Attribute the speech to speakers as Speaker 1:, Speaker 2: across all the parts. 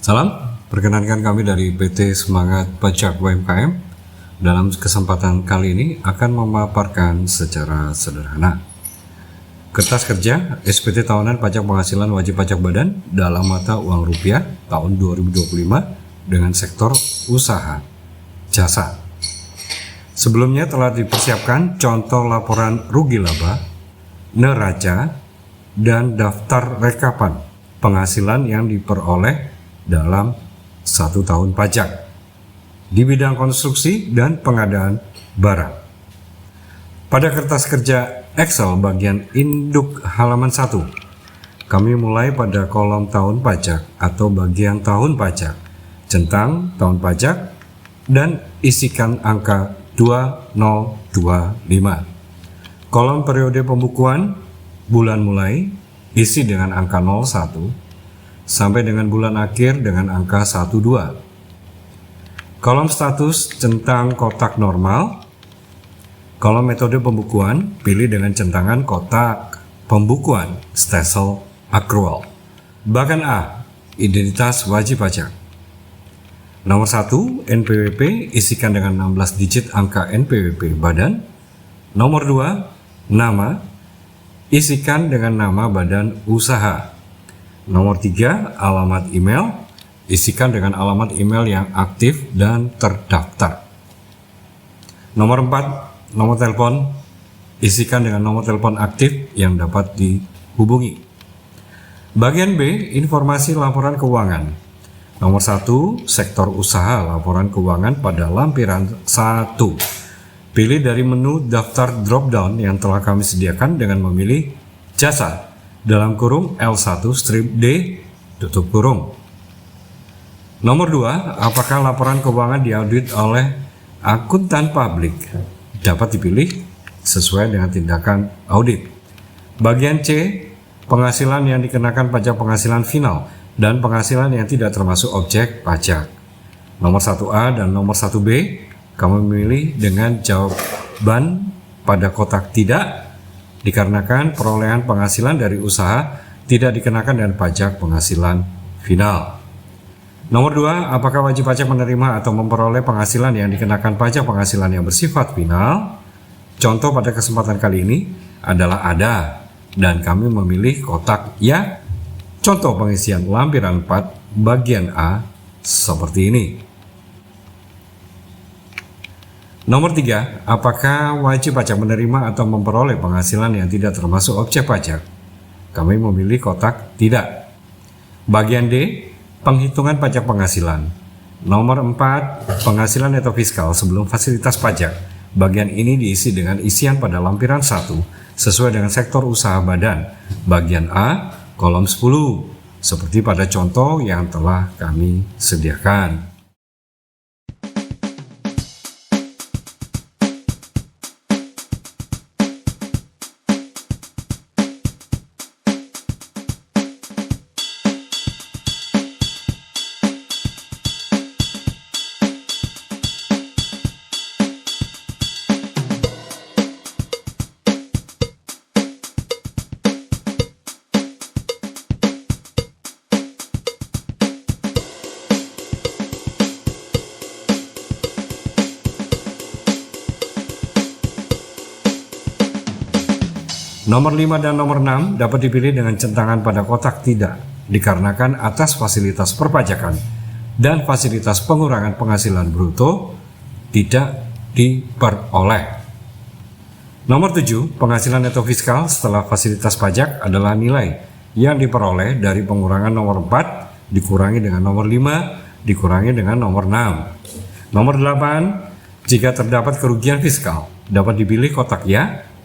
Speaker 1: Salam, perkenankan kami dari PT Semangat Pajak UMKM. Dalam kesempatan kali ini akan memaparkan secara sederhana kertas kerja SPT tahunan pajak penghasilan wajib pajak badan dalam mata uang rupiah tahun 2025 dengan sektor usaha jasa. Sebelumnya telah dipersiapkan contoh laporan rugi laba, neraca, dan daftar rekapan penghasilan yang diperoleh dalam 1 tahun pajak di bidang konstruksi dan pengadaan barang. Pada kertas kerja Excel bagian induk halaman 1, kami mulai pada kolom tahun pajak atau bagian tahun pajak, centang tahun pajak, dan isikan angka 2025. Kolom periode pembukuan bulan mulai isi dengan angka 01 sampai dengan bulan akhir dengan angka 12. Kolom status centang kotak normal. Kolom metode pembukuan pilih dengan centangan kotak pembukuan Stesel Accrual. Bagan A, identitas wajib pajak. Nomor 1, NPWP isikan dengan 16 digit angka NPWP badan. Nomor 2, nama isikan dengan nama badan usaha. Nomor 3, alamat email isikan dengan alamat email yang aktif dan terdaftar. Nomor 4, nomor telepon isikan dengan nomor telepon aktif yang dapat dihubungi. Bagian B, informasi laporan keuangan. Nomor 1, sektor usaha laporan keuangan pada lampiran 1. Pilih dari menu daftar drop down yang telah kami sediakan dengan memilih jasa dalam kurung L1 strip D tutup kurung. Nomor 2, apakah laporan keuangan diaudit oleh akuntan publik? Dapat dipilih sesuai dengan tindakan audit. Bagian C, penghasilan yang dikenakan pajak penghasilan final dan penghasilan yang tidak termasuk objek pajak. Nomor 1A dan nomor 1B, kamu memilih dengan jawaban pada kotak tidak, dikarenakan perolehan penghasilan dari usaha tidak dikenakan dengan pajak penghasilan final. Nomor 2, apakah wajib pajak menerima atau memperoleh penghasilan yang dikenakan pajak penghasilan yang bersifat final? Contoh pada kesempatan kali ini adalah ada, dan kami memilih kotak ya. Contoh pengisian lampiran 4 bagian A seperti ini. Nomor 3, apakah wajib pajak menerima atau memperoleh penghasilan yang tidak termasuk objek pajak? Kami memilih kotak tidak. Bagian D, penghitungan pajak penghasilan. Nomor 4, penghasilan neto fiskal sebelum fasilitas pajak. Bagian ini diisi dengan isian pada lampiran 1 sesuai dengan sektor usaha badan. Bagian A, kolom 10, seperti pada contoh yang telah kami sediakan. Nomor 5 dan nomor 6 dapat dipilih dengan centangan pada kotak tidak, dikarenakan atas fasilitas perpajakan dan fasilitas pengurangan penghasilan bruto tidak diperoleh. Nomor 7, penghasilan neto fiskal setelah fasilitas pajak adalah nilai yang diperoleh dari pengurangan nomor 4 dikurangi dengan nomor 5 dikurangi dengan nomor 6. Nomor 8, jika terdapat kerugian fiskal dapat dipilih kotak ya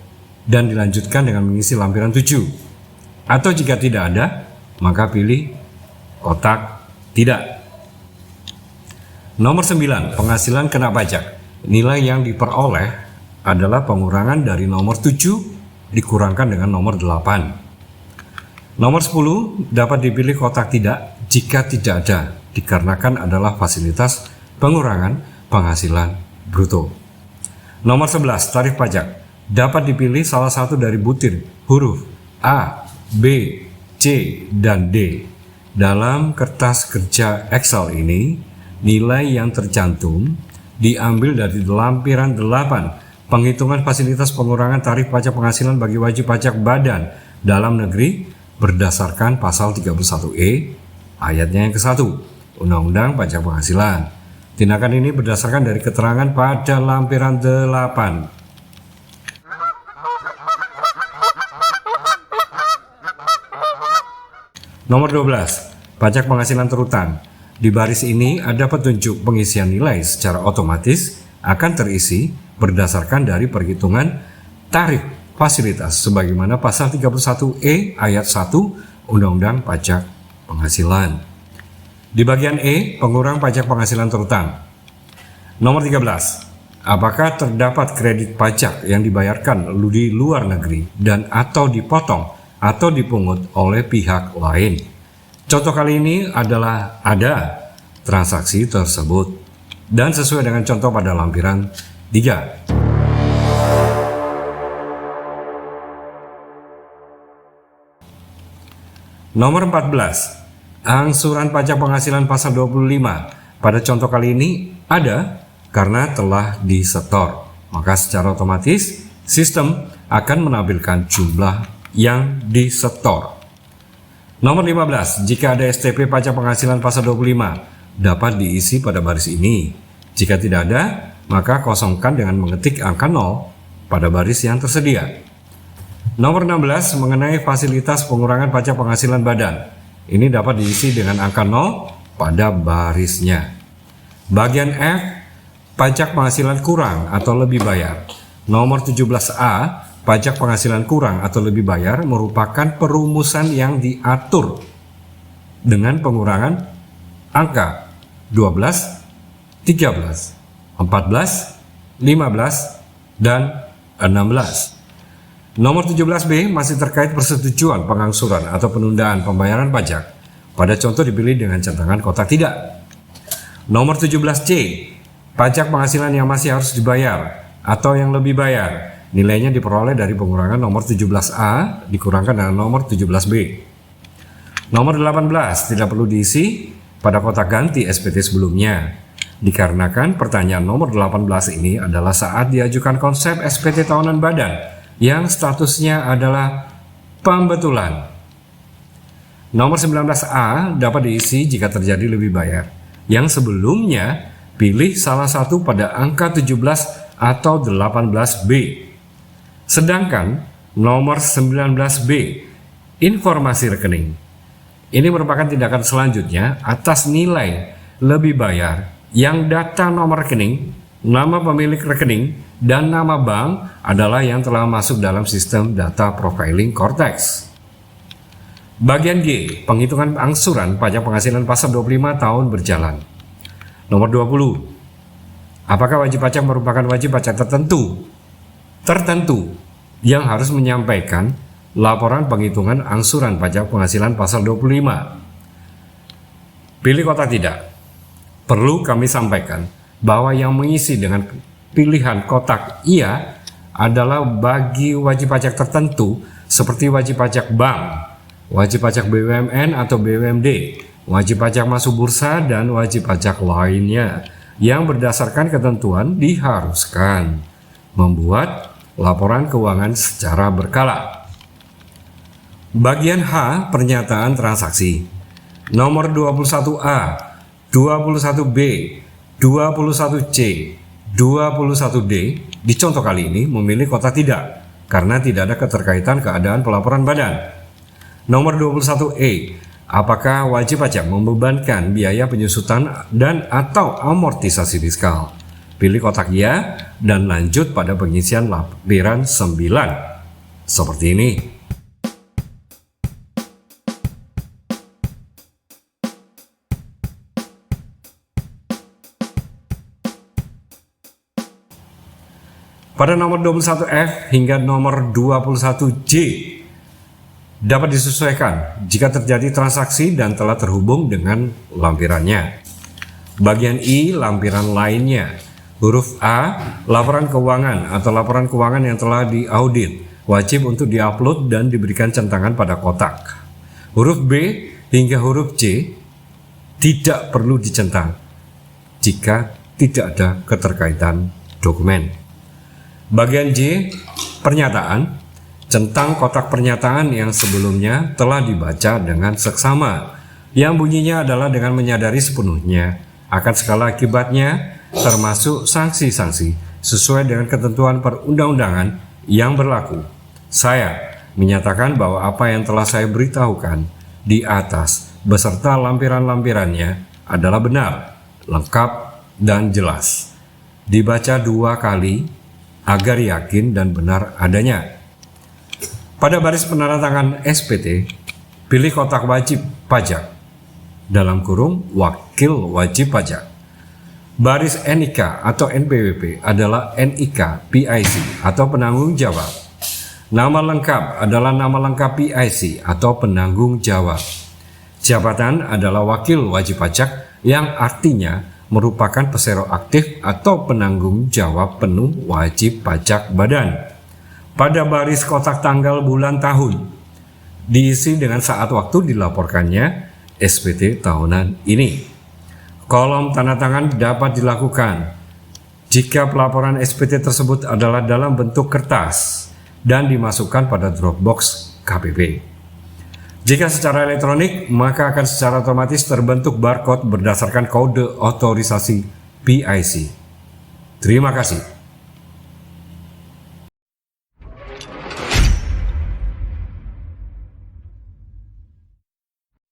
Speaker 1: dan dilanjutkan dengan mengisi lampiran 7. Atau jika tidak ada, maka pilih kotak tidak. Nomor 9, penghasilan kena pajak. Nilai yang diperoleh adalah pengurangan dari nomor 7 dikurangkan dengan nomor 8. Nomor 10, dapat dipilih kotak tidak jika tidak ada, dikarenakan adalah fasilitas pengurangan penghasilan bruto. Nomor 11, tarif pajak. Dapat dipilih salah satu dari butir huruf A, B, C, dan D. Dalam kertas kerja Excel ini, nilai yang tercantum diambil dari lampiran 8 penghitungan fasilitas pengurangan tarif pajak penghasilan bagi wajib pajak badan dalam negeri berdasarkan pasal 31E ayatnya yang ke-1 Undang-Undang Pajak Penghasilan. Tindakan ini berdasarkan dari keterangan pada lampiran 8. Nomor 12, pajak penghasilan terutang. Di baris ini ada petunjuk pengisian nilai secara otomatis akan terisi berdasarkan dari perhitungan tarif fasilitas sebagaimana pasal 31E ayat 1 Undang-Undang Pajak Penghasilan. Di bagian E, pengurang pajak penghasilan terutang. Nomor 13, apakah terdapat kredit pajak yang dibayarkan di luar negeri dan atau dipotong atau dipungut oleh pihak lain. Contoh kali ini adalah ada transaksi tersebut dan sesuai dengan contoh pada lampiran 3. Nomor 14, angsuran pajak penghasilan pasal 25. Pada contoh kali ini ada karena telah disetor. Maka secara otomatis sistem akan menampilkan jumlah yang disetor. Nomor 15, jika ada STP pajak penghasilan pasal 25 dapat diisi pada baris ini. Jika tidak ada, maka kosongkan dengan mengetik angka 0 pada baris yang tersedia. Nomor 16, mengenai fasilitas pengurangan pajak penghasilan badan. Ini dapat diisi dengan angka 0 pada barisnya. Bagian F, pajak penghasilan kurang atau lebih bayar. Nomor 17A, pajak penghasilan kurang atau lebih bayar merupakan perumusan yang diatur dengan pengurangan angka 12, 13, 14, 15, dan 16. Nomor 17B masih terkait persetujuan pengangsuran atau penundaan pembayaran pajak. Pada contoh dipilih dengan centangan kotak tidak. Nomor 17C, pajak penghasilan yang masih harus dibayar atau yang lebih bayar. Nilainya diperoleh dari pengurangan nomor 17A dikurangkan dengan nomor 17B. Nomor 18 tidak perlu diisi pada kotak ganti SPT sebelumnya. Dikarenakan pertanyaan nomor 18 ini adalah saat diajukan konsep SPT tahunan badan yang statusnya adalah pembetulan. Nomor 19A dapat diisi jika terjadi lebih bayar. Yang sebelumnya pilih salah satu pada angka 17 atau 18B. Sedangkan nomor 19B, informasi rekening. Ini merupakan tindakan selanjutnya atas nilai lebih bayar yang data nomor rekening, nama pemilik rekening, dan nama bank adalah yang telah masuk dalam sistem data profiling Cortex. Bagian G, penghitungan angsuran pajak penghasilan pasal 25 tahun berjalan. Nomor 20, apakah wajib pajak merupakan wajib pajak tertentu yang harus menyampaikan laporan penghitungan angsuran pajak penghasilan pasal 25. Pilih kotak tidak. Perlu kami sampaikan bahwa yang mengisi dengan pilihan kotak iya adalah bagi wajib pajak tertentu seperti wajib pajak bank, wajib pajak BUMN atau BUMD, wajib pajak masuk bursa, dan wajib pajak lainnya yang berdasarkan ketentuan diharuskan membuat laporan keuangan secara berkala. Bagian H, pernyataan transaksi. Nomor 21A, 21B, 21C, 21D di contoh kali ini memilih kotak tidak karena tidak ada keterkaitan keadaan pelaporan badan. Nomor 21E, apakah wajib pajak membebankan biaya penyusutan dan atau amortisasi fiskal? Pilih kotak ya dan lanjut pada pengisian lampiran 9. Seperti ini. Pada nomor 21F hingga nomor 21J dapat disesuaikan jika terjadi transaksi dan telah terhubung dengan lampirannya. Bagian I, lampiran lainnya. Huruf A, laporan keuangan atau laporan keuangan yang telah diaudit wajib untuk diupload dan diberikan centangan pada kotak. Huruf B, hingga huruf J tidak perlu dicentang jika tidak ada keterkaitan dokumen. Bagian J, pernyataan, centang kotak pernyataan yang sebelumnya telah dibaca dengan seksama, yang bunyinya adalah dengan menyadari sepenuhnya akan segala akibatnya, termasuk sanksi-sanksi sesuai dengan ketentuan perundang-undangan yang berlaku. Saya menyatakan bahwa apa yang telah saya beritahukan di atas beserta lampiran-lampirannya adalah benar, lengkap, dan jelas. Dibaca 2 kali agar yakin dan benar adanya. Pada baris penandatangan SPT, pilih kotak wajib pajak dalam kurung wakil wajib pajak. Baris NIK atau NPWP adalah NIK PIC atau penanggung jawab. Nama lengkap adalah nama lengkap PIC atau penanggung jawab. Jabatan adalah wakil wajib pajak yang artinya merupakan pesero aktif atau penanggung jawab penuh wajib pajak badan. Pada baris kotak tanggal bulan tahun diisi dengan saat waktu dilaporkannya SPT tahunan ini. Kolom tanda tangan dapat dilakukan jika pelaporan SPT tersebut adalah dalam bentuk kertas dan dimasukkan pada Dropbox KPP. Jika secara elektronik, maka akan secara otomatis terbentuk barcode berdasarkan kode otorisasi PIC. Terima kasih.